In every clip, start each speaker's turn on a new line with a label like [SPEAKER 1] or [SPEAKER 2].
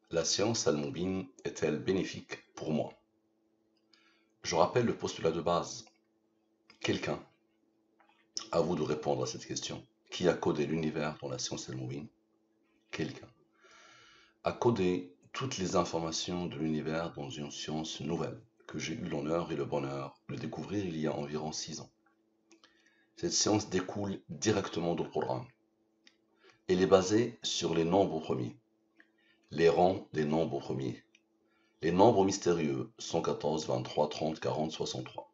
[SPEAKER 1] La science al-Moubine est-elle bénéfique pour moi? Je rappelle le postulat de base. Quelqu'un, à vous de répondre à cette question. Qui a codé l'univers dans la science al-Moubine? Quelqu'un a codé toutes les informations de l'univers dans une science nouvelle que j'ai eu l'honneur et le bonheur de découvrir il y a environ 6 ans. Cette science découle directement du Coran. Elle est basée sur les nombres premiers, les rangs des nombres premiers. Les nombres mystérieux 114, 23, 30, 40, 63.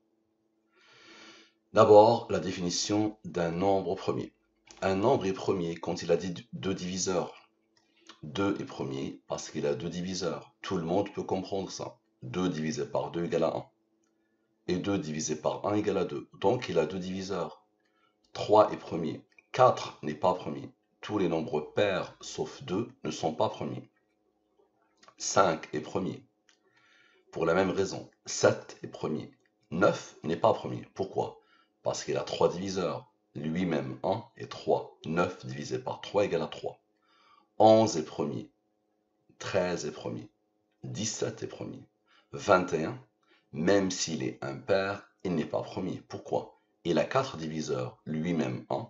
[SPEAKER 1] D'abord, la définition d'un nombre premier. Un nombre est premier quand il a deux diviseurs. 2 est premier parce qu'il a deux diviseurs. Tout le monde peut comprendre ça. 2 divisé par 2 égale à 1. Et 2 divisé par 1 égale à 2. Donc il a deux diviseurs. 3 est premier. 4 n'est pas premier. Tous les nombres pairs sauf 2 ne sont pas premiers. 5 est premier. Pour la même raison, 7 est premier. 9 n'est pas premier. Pourquoi? Parce qu'il a 3 diviseurs. Lui-même 1 et 3. 9 divisé par 3 égale à 3. 11 est premier. 13 est premier. 17 est premier. 21, même s'il est impair, il n'est pas premier. Pourquoi? Il a 4 diviseurs. Lui-même 1,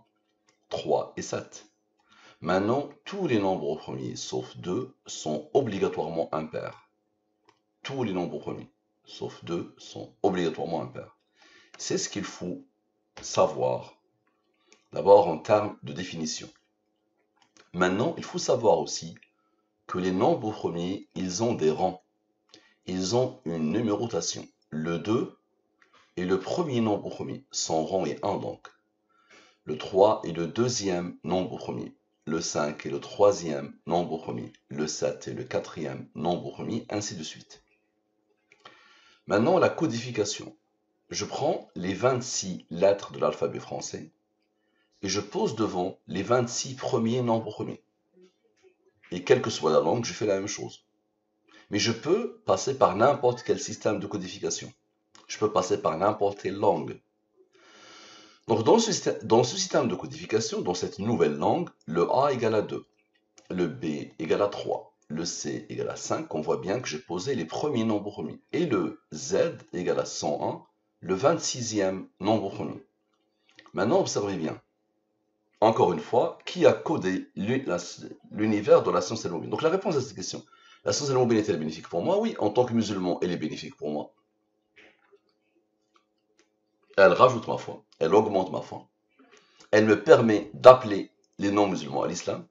[SPEAKER 1] 3 et 7. Maintenant, tous les nombres premiers, sauf 2, sont obligatoirement impairs. Tous les nombres premiers, sauf 2, sont obligatoirement impairs. C'est ce qu'il faut savoir, d'abord en termes de définition. Maintenant, il faut savoir aussi que les nombres premiers, ils ont des rangs. Ils ont une numérotation. Le 2 est le premier nombre premier. Son rang est 1 donc. Le 3 est le deuxième nombre premier. Le 5 est le troisième nombre premier. Le 7 est le quatrième nombre premier, ainsi de suite. Maintenant, la codification. Je prends les 26 lettres de l'alphabet français et je pose devant les 26 premiers nombres premiers. Et quelle que soit la langue, je fais la même chose. Mais je peux passer par n'importe quel système de codification. Je peux passer par n'importe quelle langue. Donc dans ce système de codification, dans cette nouvelle langue, le A égale à 2, le B égale à 3, le C égale à 5, on voit bien que j'ai posé les premiers nombres premiers. Et le Z égale à 101, le 26e nombre premier. Maintenant, observez bien. Encore une fois, qui a codé l'univers de la science al-Moubine? Donc la réponse à cette question, la science al-Moubine est-elle bénéfique pour moi? Oui, en tant que musulman, elle est bénéfique pour moi. Elle rajoute ma foi, elle augmente ma foi. Elle me permet d'appeler les non-musulmans à l'islam.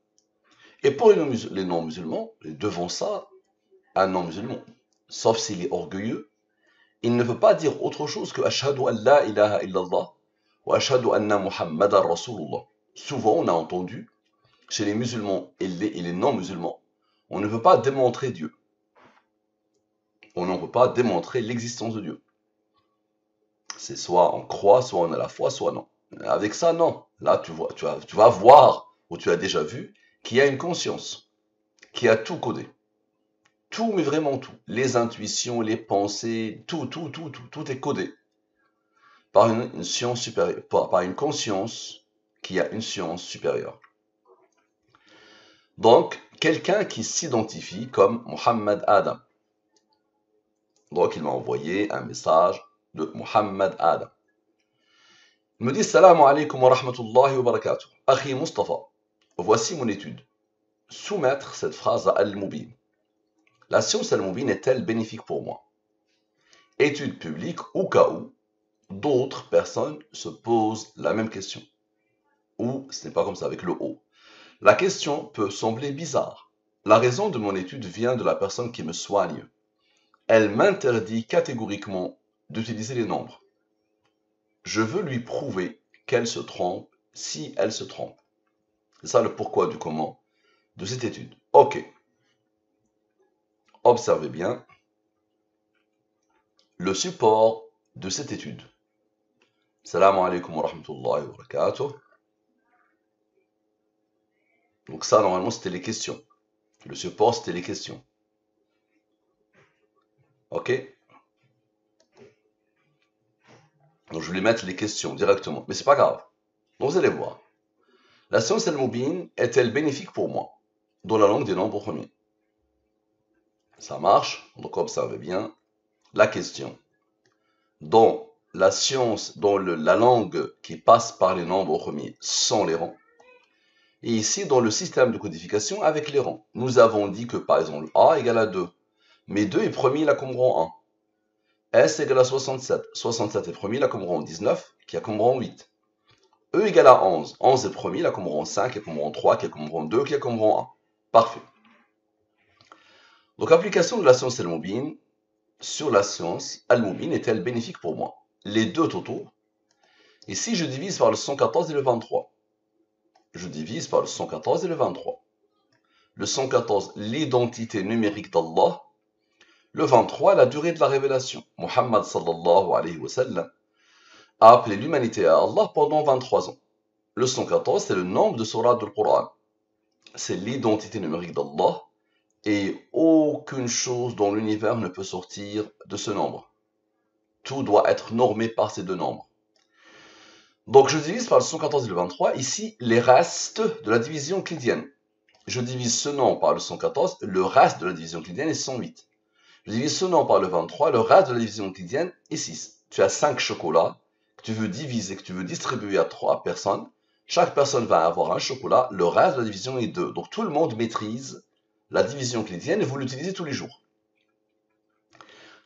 [SPEAKER 1] Et pour les non-musulmans, devant ça, un non-musulman, sauf s'il est orgueilleux, il ne veut pas dire autre chose que Ashhadu an la ilaha illallah ou Ashhadu anna Muhammadan Rasulullah. Souvent, on a entendu, chez les musulmans et les non-musulmans, on ne veut pas démontrer Dieu. On ne veut pas démontrer l'existence de Dieu. C'est soit on croit, soit on a la foi, soit non. Avec ça, non. Là, tu vas voir, ou tu as déjà vu, qu'il y a une conscience, qui a tout codé. Tout, mais vraiment tout. Les intuitions, les pensées, tout est codé. Par une science supérieure, par une conscience qui a une science supérieure. Donc, quelqu'un qui s'identifie comme Mohammed Adam. Donc, il m'a envoyé un message de Mohammed Adam. Il me dit Salam alaikum wa rahmatullahi wa barakatuh. Akhi Mustafa, voici mon étude. Soumettre cette phrase à Al-Moubin. La science Al-Moubin est-elle bénéfique pour moi? Étude publique au cas où d'autres personnes se posent la même question. Ou ce n'est pas comme ça avec le O. La question peut sembler bizarre. La raison de mon étude vient de la personne qui me soigne. Elle m'interdit catégoriquement d'utiliser les nombres. Je veux lui prouver qu'elle se trompe si elle se trompe. C'est ça le pourquoi du comment de cette étude. Ok. Observez bien le support de cette étude. Salam alaikum wa rahmatullahi wa barakatuh. Donc ça, normalement, c'était les questions. Le support, c'était les questions. Ok? Donc je vais mettre les questions directement. Mais c'est pas grave. Donc vous allez voir. La science al-Moubine est-elle bénéfique pour moi? Dans la langue des nombres premiers. Ça marche? Donc observez bien la question. Dans la science, dans la langue qui passe par les nombres premiers sans les rangs, et ici dans le système de codification avec les rangs. Nous avons dit que par exemple A égale à 2, mais 2 est premier là comme rang 1. S égale à 67, 67 est premier là comme rang 19, qui a comme rang 8. E égale à 11, 11 est premier là comme rang 5, qui a comme rang 3, qui a comme rang 2, qui a comme rang 1. Parfait. Donc application de la science al-Mubin sur la science al-Mubin est-elle bénéfique pour moi? Les deux totaux. Ici je divise par le 114 et le 23. Je divise par le 114 et le 23. Le 114, l'identité numérique d'Allah. Le 23, la durée de la révélation. Muhammad sallallahu alayhi wa sallam a appelé l'humanité à Allah pendant 23 ans. Le 114, c'est le nombre de sourates du Coran. C'est l'identité numérique d'Allah et aucune chose dans l'univers ne peut sortir de ce nombre. Tout doit être normé par ces deux nombres. Donc je divise par le 114 et le 23, ici les restes de la division euclidienne. Je divise ce nombre par le 114, le reste de la division euclidienne est 108. Je divise ce nombre par le 23, le reste de la division euclidienne est 6. Tu as 5 chocolats que tu veux diviser, que tu veux distribuer à 3 personnes. Chaque personne va avoir un chocolat, le reste de la division est 2. Donc tout le monde maîtrise la division euclidienne et vous l'utilisez tous les jours.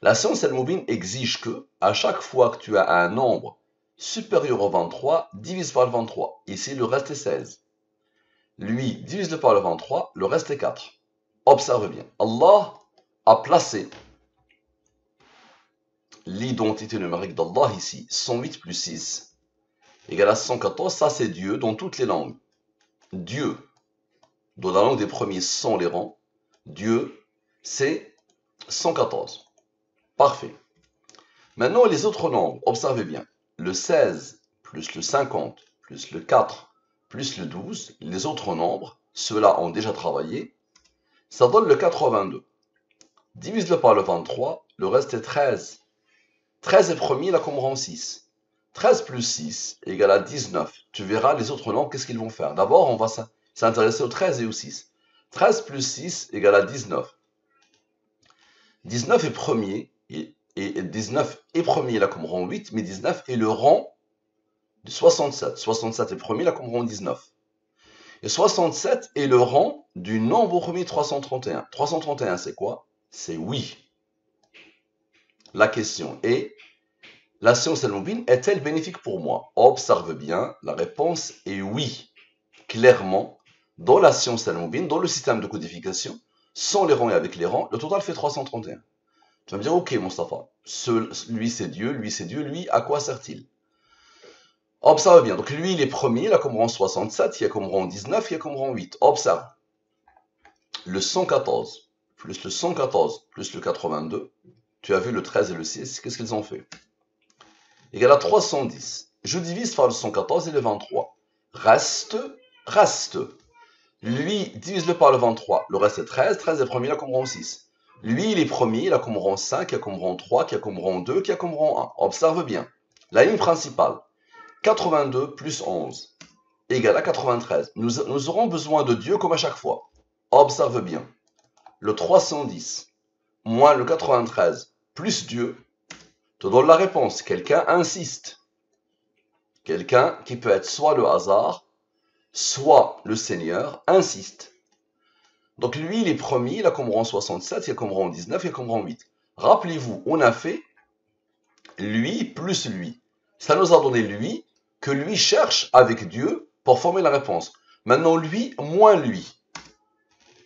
[SPEAKER 1] La science al-Mubin exige que, à chaque fois que tu as un nombre supérieur au 23, divise par le 23. Ici, le reste est 16. Lui, divise-le par le 23, le reste est 4. Observe bien. Allah a placé l'identité numérique d'Allah ici, 108 plus 6, égale à 114, ça c'est Dieu dans toutes les langues. Dieu, dans la langue des premiers sans les rangs, Dieu, c'est 114. Parfait. Maintenant, les autres nombres, observez bien. Le 16 plus le 50 plus le 4 plus le 12, les autres nombres, ceux-là ont déjà travaillé, ça donne le 82. Divise-le par le 23, le reste est 13. 13 est premier, là comme rang 6. 13 plus 6 égale à 19. Tu verras les autres nombres, qu'est-ce qu'ils vont faire. D'abord, on va s'intéresser au 13 et au 6. 13 plus 6 égale à 19. 19 est premier, et 19 est premier là comme rang 8, mais 19 est le rang de 67. 67 est premier là comme rang 19. Et 67 est le rang du nombre premier 331. 331 c'est quoi? C'est oui. La question est, la science al-Mubin est-elle bénéfique pour moi? Observe bien, la réponse est oui. Clairement, dans la science al-Mubin, dans le système de codification, sans les rangs et avec les rangs, le total fait 331. Tu vas me dire, ok Mustapha, lui c'est Dieu, lui à quoi sert-il? Observe bien, donc lui il est premier, il a comme rang 67, il a comme rang 19, il a comme rang 8. Observe, le 114 plus le 114 plus le 82, tu as vu le 13 et le 6, qu'est-ce qu'ils ont fait? Égal à 310. Je divise par le 114 et le 23. Reste. Lui, divise-le par le 23. Le reste est 13. 13 est premier, il a comme rang 6. Lui, il est premier, il a comme rang 5, il a comme rang 3, qui a comme rang 2, qui a comme rang 1. Observe bien. La ligne principale. 82 plus 11 égale à 93. Nous aurons besoin de Dieu comme à chaque fois. Observe bien. Le 310 moins le 93 plus Dieu te donne la réponse. Quelqu'un insiste. Quelqu'un qui peut être soit le hasard, soit le Seigneur, insiste. Donc lui, il est premier, il a comme rang 67, il a comme rang 19, il a comme rang 8. Rappelez-vous, on a fait lui plus lui. Ça nous a donné lui, que lui cherche avec Dieu pour former la réponse. Maintenant, lui moins lui,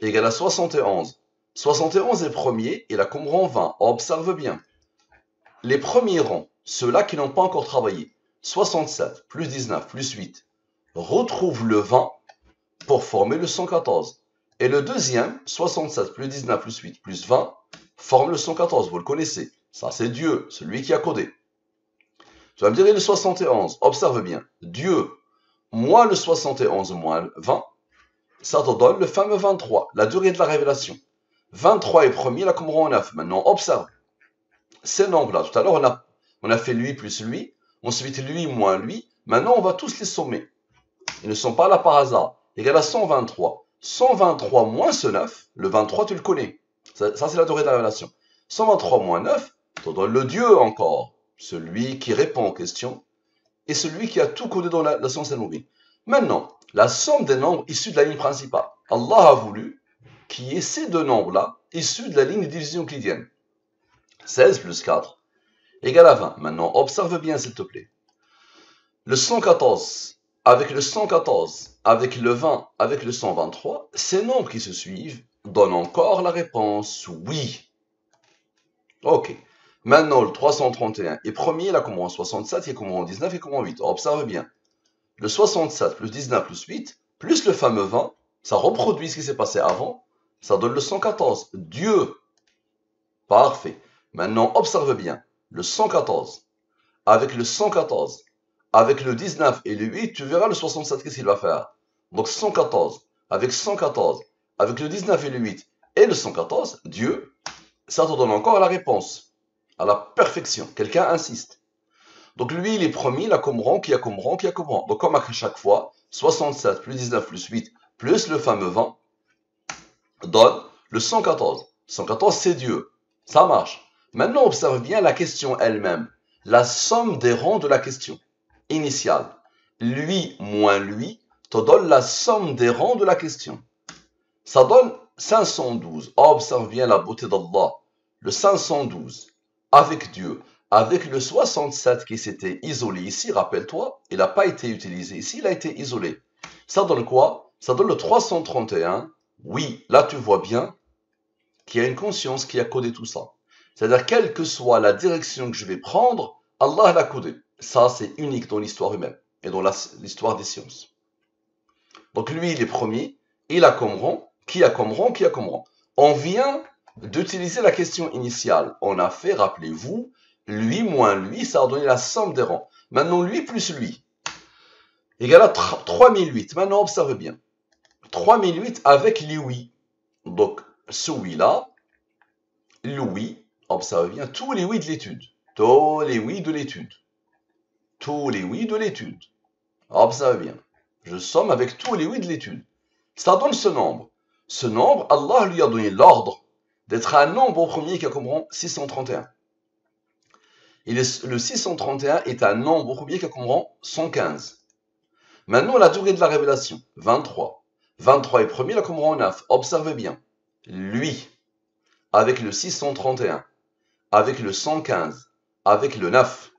[SPEAKER 1] égale à 71. 71 est premier, il a comme rang 20. Observe bien. Les premiers rangs, ceux-là qui n'ont pas encore travaillé, 67 plus 19 plus 8, retrouve le 20 pour former le 114. Et le deuxième, 67 plus 19 plus 8 plus 20, forme le 114. Vous le connaissez. Ça, c'est Dieu, celui qui a codé. Tu vas me dire, et le 71, observe bien. Dieu moins le 71 moins le 20, ça te donne le fameux 23, la durée de la révélation. 23 est premier, là comme rang 9. Maintenant, observe. Ces nombres-là, tout à l'heure, on a fait lui plus lui, ensuite lui moins lui. Maintenant, on va tous les sommer. Ils ne sont pas là par hasard. Égal à 123. 123 moins ce 9, le 23, tu le connais. Ça c'est la durée de la révélation. 123 moins 9 te donne le Dieu encore, celui qui répond aux questions et celui qui a tout codé dans la science al-Mubin. Maintenant, la somme des nombres issus de la ligne principale. Allah a voulu qu'il y ait ces deux nombres-là issus de la ligne de division euclidienne. 16 plus 4 égale à 20. Maintenant, observe bien s'il te plaît. Le 114 avec le 114, avec le 20, avec le 123, ces nombres qui se suivent donnent encore la réponse oui. Ok. Maintenant, le 331 est premier, il a comment 67, il a comment 19 et comment 8. Observe bien. Le 67 plus 19 plus 8, plus le fameux 20, ça reproduit ce qui s'est passé avant, ça donne le 114. Dieu. Parfait. Maintenant, observe bien. Le 114 avec le 114, avec le 19 et le 8, tu verras le 67, qu'est-ce qu'il va faire. Donc 114, avec 114, avec le 19 et le 8 et le 114, Dieu, ça te donne encore la réponse, à la perfection. Quelqu'un insiste. Donc lui, il est premier, il a comme rang, qui a comme rang, qui a comme rang. Donc comme à chaque fois, 67 plus 19 plus 8 plus le fameux 20 donne le 114. 114, c'est Dieu. Ça marche. Maintenant, observe bien la question elle-même. La somme des rangs de la question initiale. Lui moins lui te donne la somme des rangs de la question. Ça donne 512. Observe bien la beauté d'Allah. Le 512 avec Dieu, avec le 67 qui s'était isolé ici, rappelle-toi, il n'a pas été utilisé ici, il a été isolé. Ça donne quoi? Ça donne le 331. Oui, là tu vois bien qu'il y a une conscience qui a codé tout ça. C'est-à-dire, quelle que soit la direction que je vais prendre, Allah l'a codé. Ça, c'est unique dans l'histoire humaine et dans l'histoire des sciences. Donc lui, il est premier, il a comme rang, qui a comme rang, qui a comme rang. On vient d'utiliser la question initiale. On a fait, rappelez-vous, lui moins lui, ça a donné la somme des rangs. Maintenant, lui plus lui égale à 3008. Maintenant, observe bien. 3008 avec les oui. Donc, ce oui-là, le oui, observe bien, tous les oui de l'étude. Tous les oui de l'étude. Tous les oui de l'étude. Observe bien. Je somme avec tous les oui de l'étude. Ça donne ce nombre. Ce nombre, Allah lui a donné l'ordre d'être un nombre au premier qui a comme rang 631. Et le 631 est un nombre au premier qui a comme rang 115. Maintenant, la durée de la révélation, 23. 23 est premier, il a comme rang 9. Observez bien. Lui, avec le 631, avec le 115, avec le 9,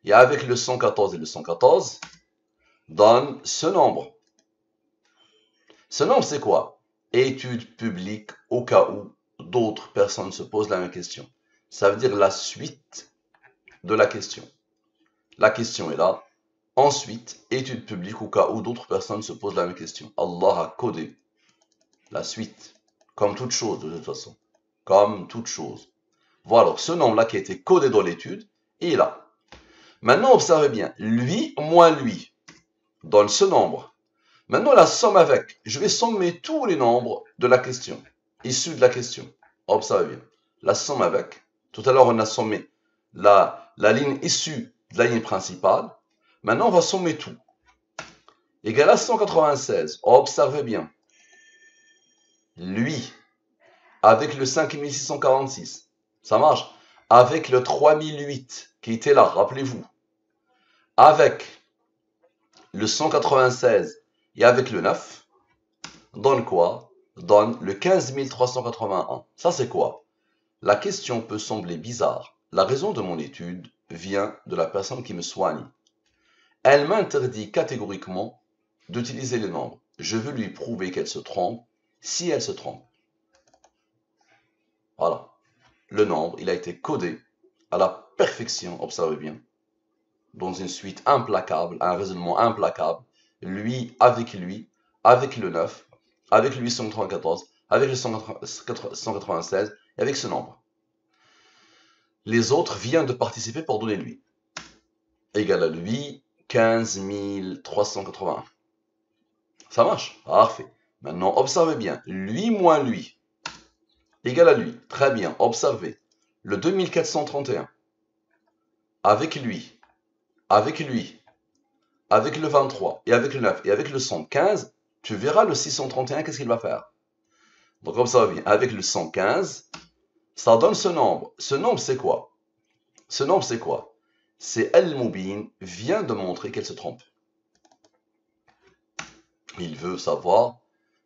[SPEAKER 1] et avec le 114 et le 114, donne ce nombre. Ce nombre, c'est quoi? Étude publique au cas où d'autres personnes se posent la même question. Ça veut dire la suite de la question. La question est là. Ensuite, étude publique au cas où d'autres personnes se posent la même question. Allah a codé la suite, comme toute chose de toute façon. Comme toute chose. Voilà, ce nombre-là qui a été codé dans l'étude, il est là. Maintenant, observez bien. Lui moins lui donne ce nombre. Maintenant, la somme avec. Je vais sommer tous les nombres de la question, issus de la question. Observez bien. La somme avec. Tout à l'heure, on a sommé la ligne issue de la ligne principale. Maintenant, on va sommer tout. Égal à 196. Observez bien. Lui, avec le 5646. Ça marche. Avec le 3008 qui était là, rappelez-vous. Avec le 196 et avec le 9, donne quoi? Donne le 15381. Ça, c'est quoi? La question peut sembler bizarre. La raison de mon étude vient de la personne qui me soigne. Elle m'interdit catégoriquement d'utiliser les nombres. Je veux lui prouver qu'elle se trompe si elle se trompe. Voilà. Le nombre, il a été codé à la perfection, observez bien, dans une suite implacable, un raisonnement implacable. Lui, avec le 9, avec le 894, avec le 196, et avec ce nombre. Les autres viennent de participer pour donner lui. Égal à lui, 15 381. Ça marche? Parfait. Maintenant, observez bien. Lui moins lui. Égal à lui. Très bien. Observez. Le 2431. Avec lui. Avec lui. Avec le 23. Et avec le 9. Et avec le 115. Tu verras le 631. Qu'est-ce qu'il va faire? Donc comme ça va bien. Avec le 115, ça donne ce nombre. Ce nombre, c'est quoi? Ce nombre, c'est quoi? C'est Al-Mubin vient de montrer qu'elle se trompe. Il veut savoir,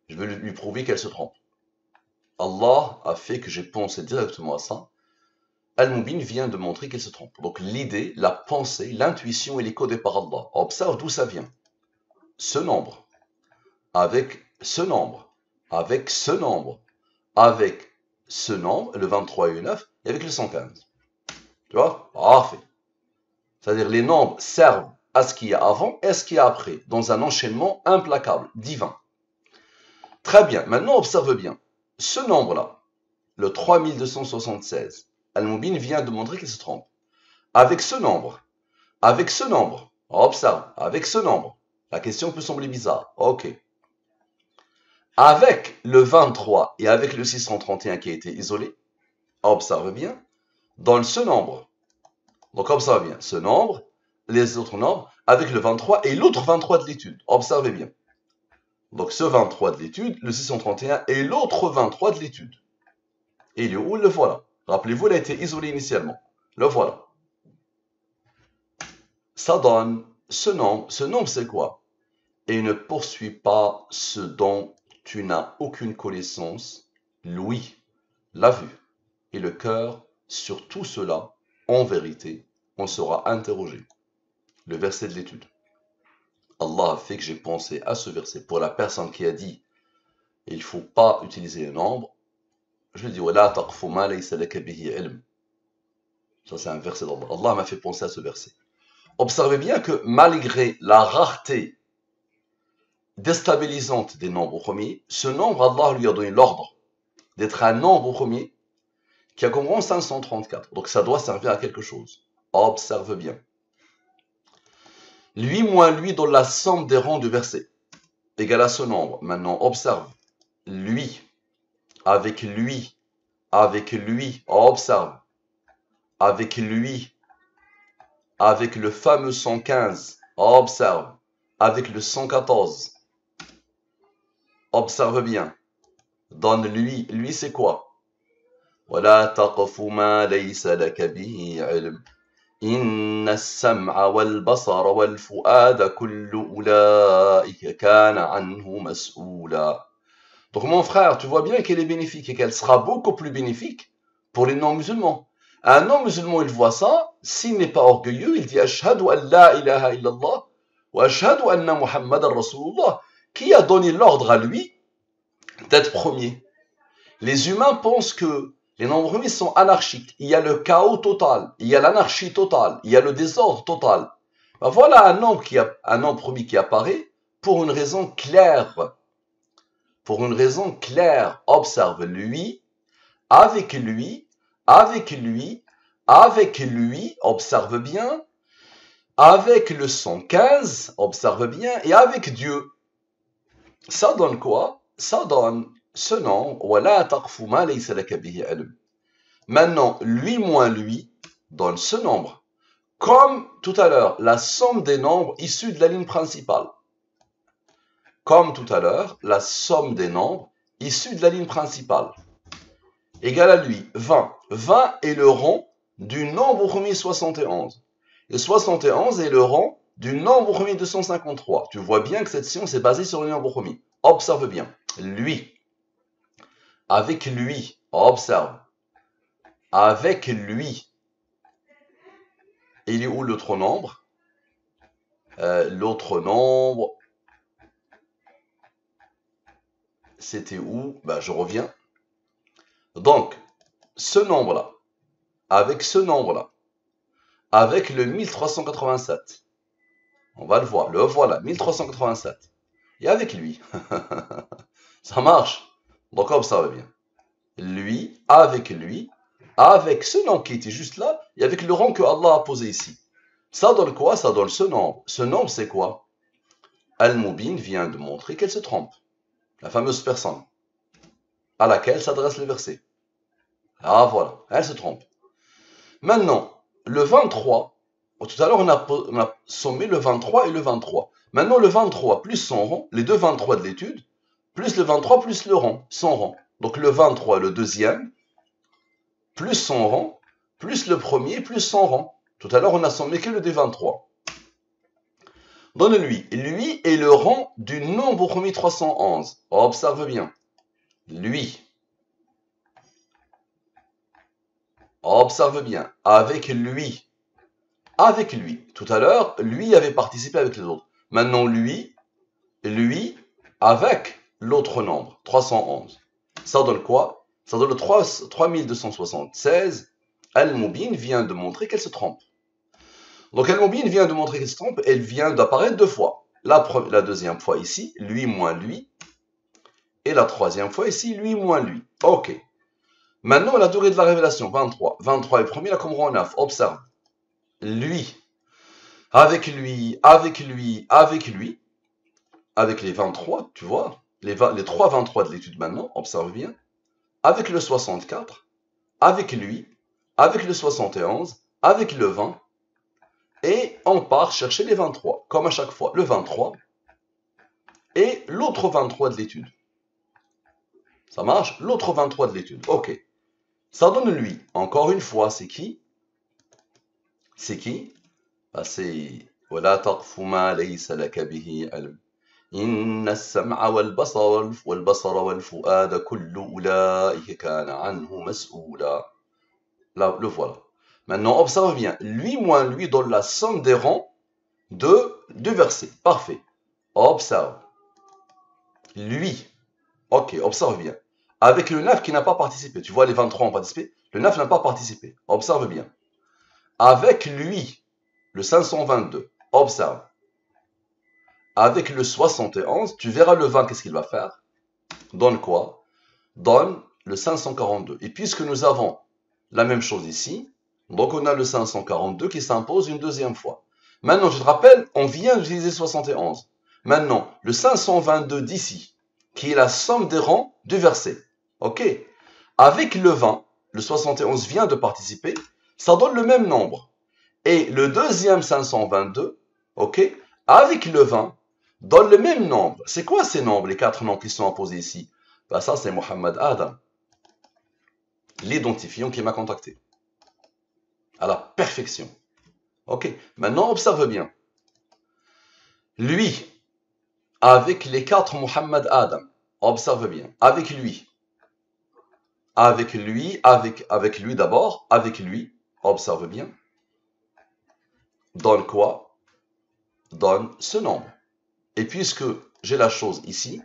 [SPEAKER 1] je veux lui prouver qu'elle se trompe. Allah a fait que j'ai pensé directement à ça. Al-Mubin vient de montrer qu'elle se trompe. Donc l'idée, la pensée, l'intuition, elle est codée par Allah. Observe d'où ça vient. Ce nombre, avec ce nombre, avec ce nombre, avec ce nombre, le 23 et le 9, et avec le 115. Tu vois? Parfait. C'est-à-dire les nombres servent à ce qu'il y a avant et à ce qu'il y a après, dans un enchaînement implacable, divin. Très bien, maintenant observe bien. Ce nombre-là, le 3276, Al-Mubin vient de montrer qu'il se trompe. Avec ce nombre, observe, avec ce nombre, la question peut sembler bizarre, ok. Avec le 23 et avec le 631 qui a été isolé, observe bien, dans ce nombre, donc observe bien, ce nombre, les autres nombres, avec le 23 et l'autre 23 de l'étude, observez bien. Donc ce 23 de l'étude, le 631 et l'autre 23 de l'étude. Et il est où? Le voilà. Rappelez-vous, il a été isolé initialement. Le voilà. Ça donne ce nombre. Ce nombre, c'est quoi? Et ne poursuis pas ce dont tu n'as aucune connaissance, l'ouïe, la vue et le cœur. Sur tout cela, en vérité, on sera interrogé. Le verset de l'étude. Allah a fait que j'ai pensé à ce verset pour la personne qui a dit il ne faut pas utiliser un nombre. Je lui dis ça c'est un verset d'Allah. Allah m'a fait penser à ce verset. Observez bien que malgré la rareté déstabilisante des nombres premiers, ce nombre, Allah lui a donné l'ordre d'être un nombre premier qui a comme rang 534. Donc ça doit servir à quelque chose. Observe bien. Lui moins lui dans la somme des rangs du verset égale à ce nombre. Maintenant, observe. Lui, avec lui, observe. Avec lui, avec le fameux 115, observe. Avec le 114, observe bien. Donne lui, lui c'est quoi? ولا تقف ما ليس لك به علم إن السمع والبصر والفؤاد كل أولئك كان عنه مسؤولا. Donc mon frère, tu vois bien qu'elle est bénéfique et qu'elle sera beaucoup plus bénéfique pour les non-musulmans. Un non-musulman, il voit ça, s'il n'est pas orgueilleux, il dit Ashhadu an la ilaha illallah wa ashhadu anna Muhammadan Rasulullah. Qui a donné l'ordre à lui d'être premier? Les humains pensent que les nombres premiers sont anarchiques. Il y a le chaos total, il y a l'anarchie totale, il y a le désordre total. Ben voilà un nombre premier qui apparaît pour une raison claire. Pour une raison claire, observe lui, avec lui, avec lui, avec lui, observe bien, avec le 115, observe bien, et avec Dieu. Ça donne quoi? Ça donne ce nom, maintenant, lui moins lui donne ce nombre. Comme tout à l'heure, la somme des nombres issus de la ligne principale. Comme tout à l'heure, la somme des nombres issus de la ligne principale. Égale à lui 20. 20 est le rang du nombre premier 71. Et 71 est le rang du nombre premier 253. Tu vois bien que cette science est basée sur le nombre premier. Observe bien. Lui. Avec lui. Observe. Avec lui. Il est où l'autre nombre? L'autre nombre, c'était où? Ben, je reviens. Donc, ce nombre-là, avec ce nombre-là, avec le 1387, on va le voir, le voilà, 1387, et avec lui, ça marche. Donc, observe bien. Lui, avec ce nom qui était juste là, et avec le rang que Allah a posé ici. Ça donne quoi? Ça donne ce nombre. Ce nombre, c'est quoi? Al-Mubin vient de montrer qu'elle se trompe. La fameuse personne à laquelle s'adresse le verset. Ah voilà, elle se trompe. Maintenant, le 23, tout à l'heure on a sommé le 23 et le 23. Maintenant le 23 plus son rang, les deux 23 de l'étude, plus le 23 plus le rang, son rang. Donc le 23, le deuxième, plus son rang, plus le premier, plus son rang. Tout à l'heure, on a sommé que le D23. Donne-lui. Lui est le rang du nombre premier 311. Observe bien. Lui. Observe bien. Avec lui. Avec lui. Tout à l'heure, lui avait participé avec les autres. Maintenant, lui, avec l'autre nombre, 311. Ça donne quoi? Ça donne le 3276. Al-Moubin vient de montrer qu'elle se trompe. Donc Al-Moubin vient de montrer qu'elle se trompe. Elle vient d'apparaître deux fois. La deuxième fois ici, lui moins lui. Et la troisième fois ici, lui moins lui. Ok. Maintenant, la durée de la révélation, 23. 23 est premier, là comme rang 9. Observe. Lui. Avec lui, avec lui, avec lui. Avec les 23, tu vois. Les 3 23 de l'étude maintenant, observe bien. Avec le 64, avec lui, avec le 71, avec le 20, et on part chercher les 23, comme à chaque fois, le 23 et l'autre 23 de l'étude. Ça marche? L'autre 23 de l'étude, ok. Ça donne lui, encore une fois, c'est qui? C'est qui? C'est « وَلَا تَقْفُ مَا لَيْسَ لَكَ بِهِ عِلْمٌ إِنَّ السَّمْعَ وَالْبَصَرَ وَالْفُؤَادَ كُلُّ أُولَٰئِكَ كَانَ عَنْهُ مَسْئُولًا » Là, le voilà. Maintenant, observe bien. Lui moins lui donne la somme des rangs de deux versets. Parfait. Observe. Lui. Ok, observe bien. Avec le 9 qui n'a pas participé. Tu vois, les 23 ont participé. Le 9 n'a pas participé. Observe bien. Avec lui, le 522. Observe. Avec le 71, tu verras le 20, qu'est-ce qu'il va faire? Donne quoi? Donne le 542. Et puisque nous avons la même chose ici, donc on a le 542 qui s'impose une deuxième fois. Maintenant, je te rappelle, on vient d'utiliser 71. Maintenant, le 522 d'ici, qui est la somme des rangs du verset. Ok? Avec le 20, le 71 vient de participer, ça donne le même nombre. Et le deuxième 522, ok, avec le 20, donne le même nombre. C'est quoi ces nombres, les quatre nombres qui sont imposés ici? Ben ça, c'est Mohamed Adam, l'identifiant qui m'a contacté. À la perfection. Ok, maintenant observe bien. Lui, avec les quatre Mohamed Adam, observe bien. Avec lui, avec lui d'abord, avec lui, observe bien. Donne quoi? Donne ce nombre. Et puisque j'ai la chose ici,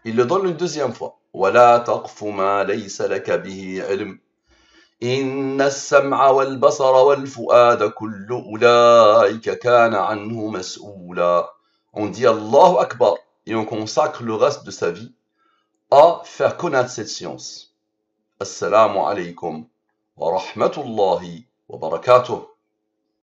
[SPEAKER 1] il le donne une deuxième fois. وَلَا تَقْفُ مَا لَيْسَ لَكَ بِهِ عِلْمٌ إِنَّ السَّمْعَ وَالْبَصَرَ وَالْفُؤَادَ كُلُّ أُولَٰئِكَ كَانَ عَنْهُ مَسْئُولًا. On dit Allahu Akbar et on consacre le reste de sa vie à faire connaître cette science. Assalamu alaikum wa rahmatullahi wa barakatuh.